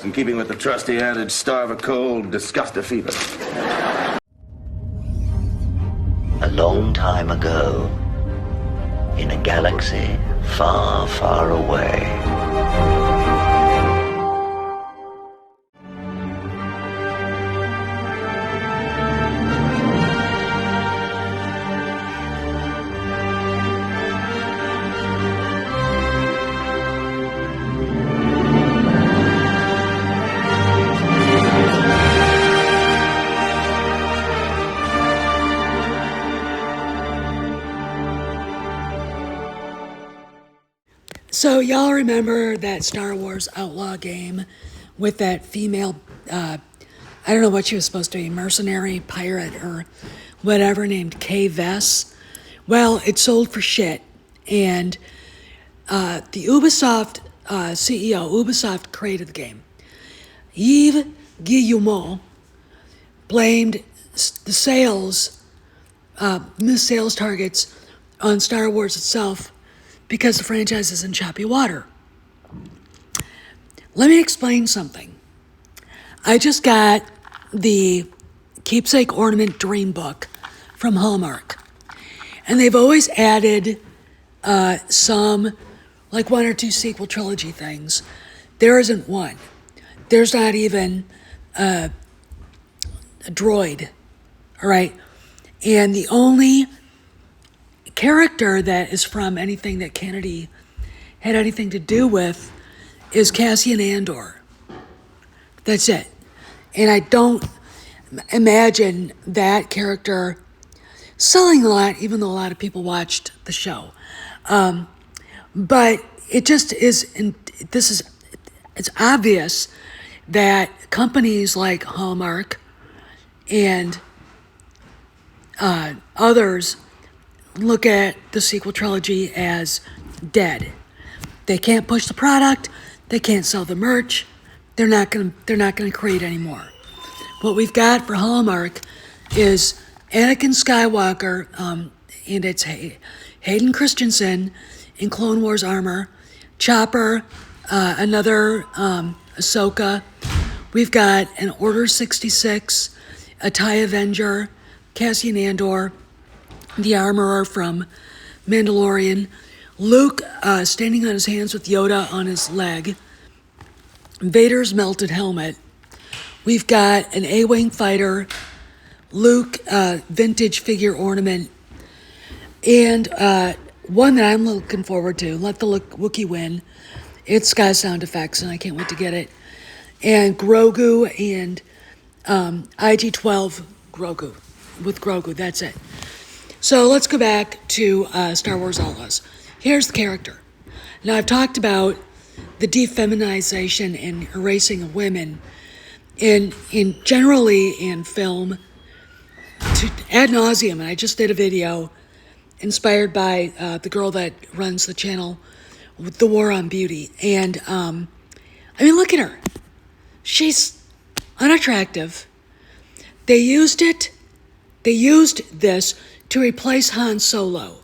It's in keeping with the trusty adage, starve a cold, disgust a fever. A long time ago, in a galaxy far, far away. So y'all remember that Star Wars Outlaw game with that female, I don't know what she was supposed to be, mercenary, pirate, or whatever, named Kay Vess? Well, it sold for shit. And the Ubisoft CEO, Ubisoft created the game. Yves Guillemot blamed the sales, missed sales targets on Star Wars itself because the franchise is in choppy water. Let me explain something. I just got the Keepsake Ornament Dream Book from Hallmark. And they've always added some, like 1 or 2 sequel trilogy things. There isn't one. There's not even a droid, all right? And the only character that is from anything that Kennedy had anything to do with is Cassian Andor. That's it. And I don't imagine that character selling a lot, even though a lot of people watched the show. But it just is, it's obvious that companies like Hallmark and others look at the sequel trilogy as dead. They can't push the product. They can't sell the merch. They're not gonna create any more. What we've got for Hallmark is Anakin Skywalker, and it's Hayden Christensen in Clone Wars armor, Chopper, another Ahsoka. We've got an Order 66, a TIE Avenger, Cassian Andor, the Armorer from Mandalorian, Luke standing on his hands with Yoda on his leg, Vader's melted helmet. We've got an A-Wing fighter, Luke vintage figure ornament, and one that I'm looking forward to, Let the Wookiee Win. It's got sound effects, and I can't wait to get it. And Grogu and IG-12 Grogu, with Grogu, that's it. So let's go back to Star Wars Outlaws. Here's the character. Now, I've talked about the defeminization and erasing of women in generally in film to ad nauseum. And I just did a video inspired by the girl that runs the channel, The War on Beauty. And I mean, look at her. She's unattractive. They used this to replace Han Solo.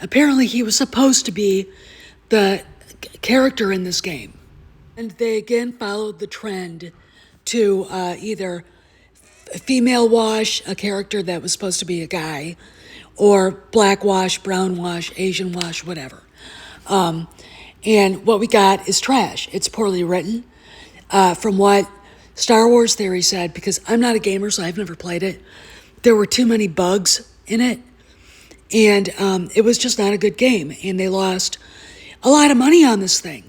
Apparently he was supposed to be the character in this game. And they again followed the trend to either female wash a character that was supposed to be a guy, or black wash, brown wash, Asian wash, whatever. And what we got is trash. It's poorly written. From what Star Wars Theory said, because I'm not a gamer, so I've never played it, there were too many bugs in it, and it was just not a good game, and they lost a lot of money on this thing.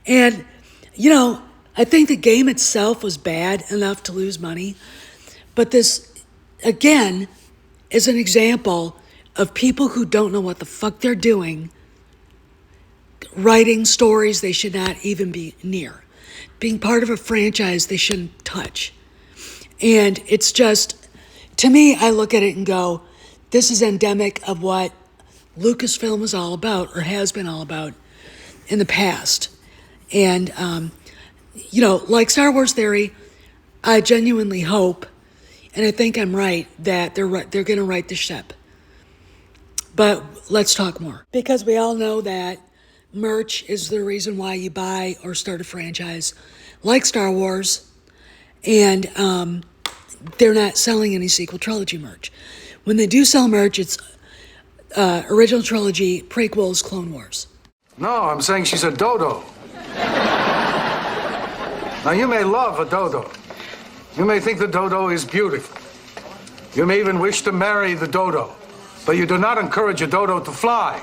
And, you know, I think the game itself was bad enough to lose money, but this, again, is an example of people who don't know what the fuck they're doing, writing stories they should not even be near, being part of a franchise they shouldn't touch. And it's just, to me, I look at it and go, this is endemic of what Lucasfilm is all about, or has been all about in the past. And, you know, like Star Wars Theory, I genuinely hope, and I think I'm right, that they're going to right the ship. But let's talk more. Because we all know that merch is the reason why you buy or start a franchise like Star Wars, and they're not selling any sequel trilogy merch. When they do sell merch, it's original trilogy, prequels, Clone Wars. No, I'm saying she's a dodo. Now, you may love a dodo. You may think the dodo is beautiful. You may even wish to marry the dodo. But you do not encourage a dodo to fly.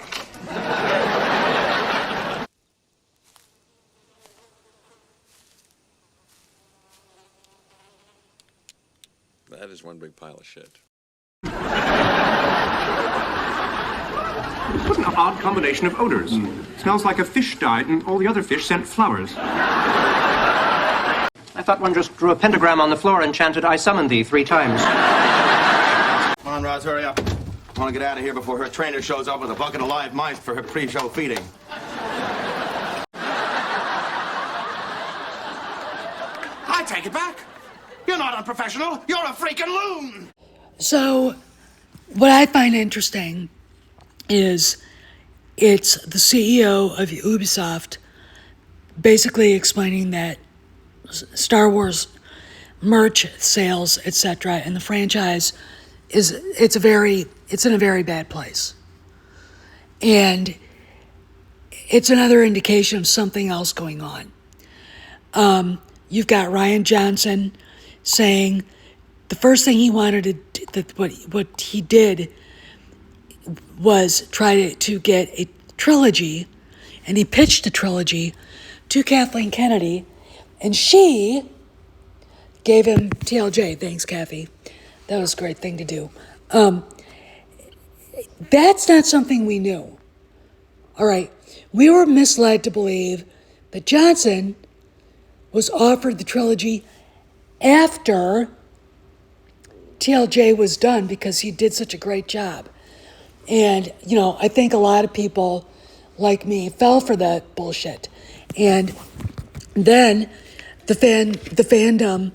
That is one big pile of shit. What an odd combination of odors. Smells like a fish died and all the other fish sent flowers. I thought one just drew a pentagram on the floor and chanted, "I summon thee," 3 times. Come on, Roz, hurry up. I want to get out of here before her trainer shows up with a bucket of live mice for her pre-show feeding. I take it back. You're not unprofessional. You're a freaking loon. So, what I find interesting is it's the CEO of Ubisoft basically explaining that Star Wars merch sales, etc., and the franchise it's in a very bad place. And it's another indication of something else going on. You've got Rian Johnson saying the first thing he wanted what he did was try to get a trilogy, and he pitched a trilogy to Kathleen Kennedy, and she gave him TLJ. Thanks, Kathy. That was a great thing to do. That's not something we knew. All right. We were misled to believe that Johnson was offered the trilogy after TLJ was done because he did such a great job. And, I think a lot of people like me fell for that bullshit. And then the fandom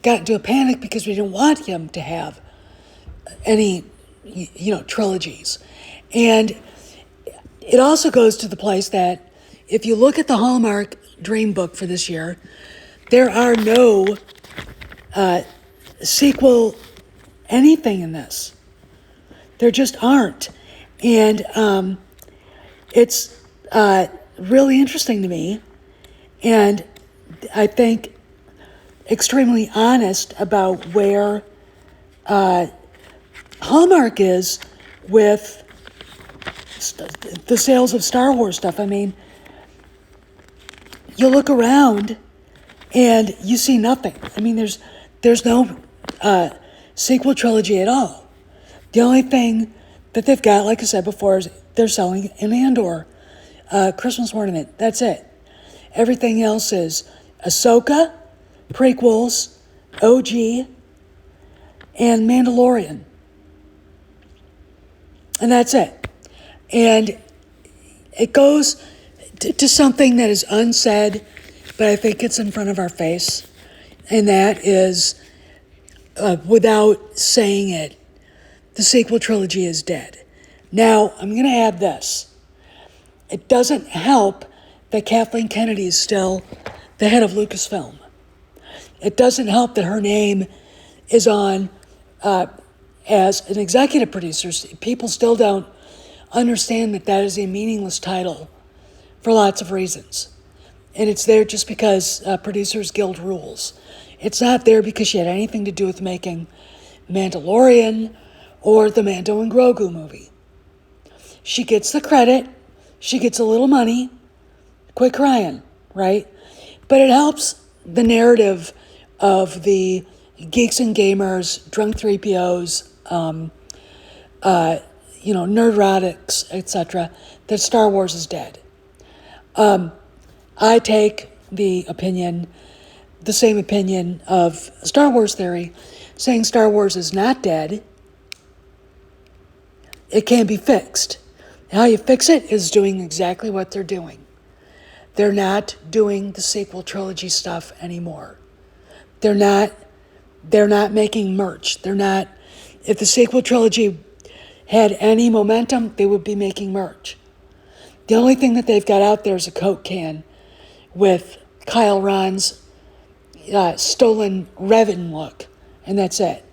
got into a panic because we didn't want him to have any, trilogies. And it also goes to the place that if you look at the Hallmark Dream Book for this year, there are no sequel anything in this. There just aren't. And it's really interesting to me, and I think extremely honest about where Hallmark is with the sales of Star Wars stuff. I mean, you look around and you see nothing. I mean, there's no sequel trilogy at all. The only thing that they've got, like I said before, is they're selling an Andor Christmas ornament. That's it. Everything else is Ahsoka, prequels, OG, and Mandalorian. And that's it. And it goes to something that is unsaid, but I think it's in front of our face. And that is, without saying it, the sequel trilogy is dead. Now, I'm going to add this. It doesn't help that Kathleen Kennedy is still the head of Lucasfilm. It doesn't help that her name is on as an executive producer. People still don't understand that is a meaningless title for lots of reasons. And it's there just because Producers Guild rules. It's not there because she had anything to do with making Mandalorian or the Mando and Grogu movie. She gets the credit, she gets a little money, quit crying, right? But it helps the narrative of the geeks and gamers, drunk 3POs, nerdrotics, etc., that Star Wars is dead. I take the same opinion of Star Wars Theory, saying Star Wars is not dead. It can be fixed. And how you fix it is doing exactly what they're doing. They're not doing the sequel trilogy stuff anymore. They're not making merch. If the sequel trilogy had any momentum, they would be making merch. The only thing that they've got out there is a Coke can with Kyle Ron's stolen Revan look, and that's it.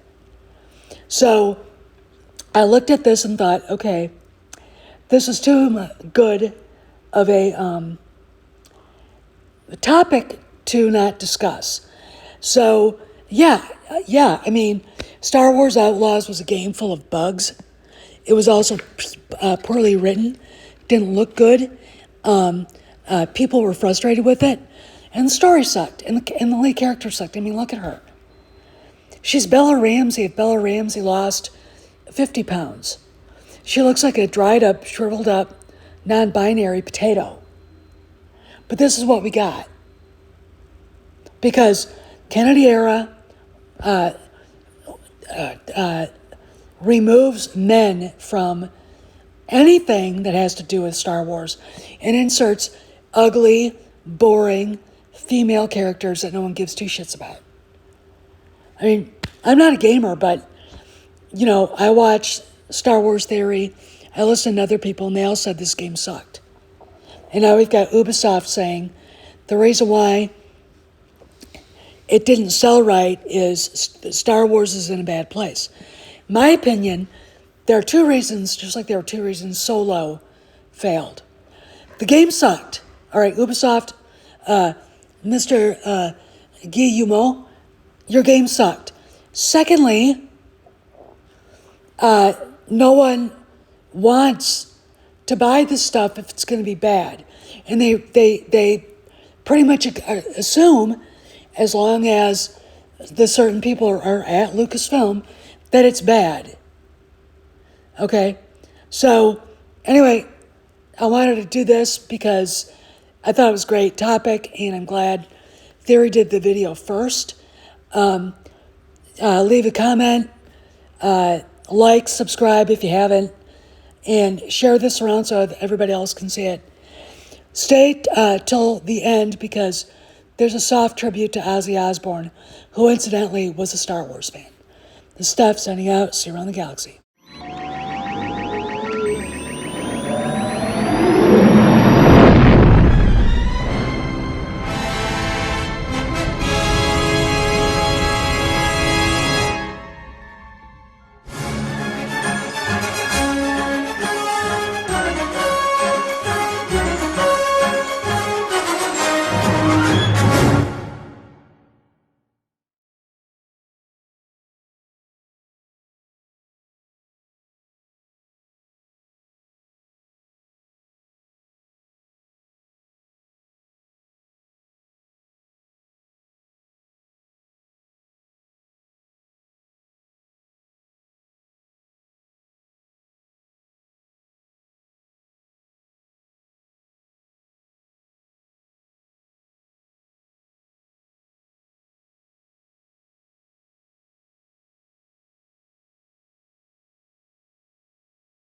So I looked at this and thought, okay, this is too good of a topic to not discuss. So yeah, I mean, Star Wars Outlaws was a game full of bugs. It was also poorly written, didn't look good. People were frustrated with it, and the story sucked, and the lead character sucked. I mean, look at her. She's Bella Ramsey. If Bella Ramsey lost 50 pounds, she looks like a dried up, shriveled up, non-binary potato. But this is what we got. Because Kennedy era removes men from anything that has to do with Star Wars and inserts ugly, boring female characters that no one gives two shits about. I mean, I'm not a gamer, but, you know, I watch Star Wars Theory, I listened to other people, and they all said this game sucked. And now we've got Ubisoft saying the reason why it didn't sell right is Star Wars is in a bad place. In my opinion, there are two reasons, just like there were two reasons Solo failed. The game sucked. All right, Ubisoft, Mr. Guillemot, your game sucked. Secondly, no one wants to buy this stuff if it's going to be bad. And they pretty much assume, as long as the certain people are at Lucasfilm, that it's bad. Okay? So, anyway, I wanted to do this because I thought it was a great topic, and I'm glad Theory did the video first. Leave a comment, like, subscribe if you haven't, and share this around so everybody else can see it. Stay till the end because there's a soft tribute to Ozzy Osbourne, who incidentally was a Star Wars fan. This is Steph signing out. See you around the galaxy.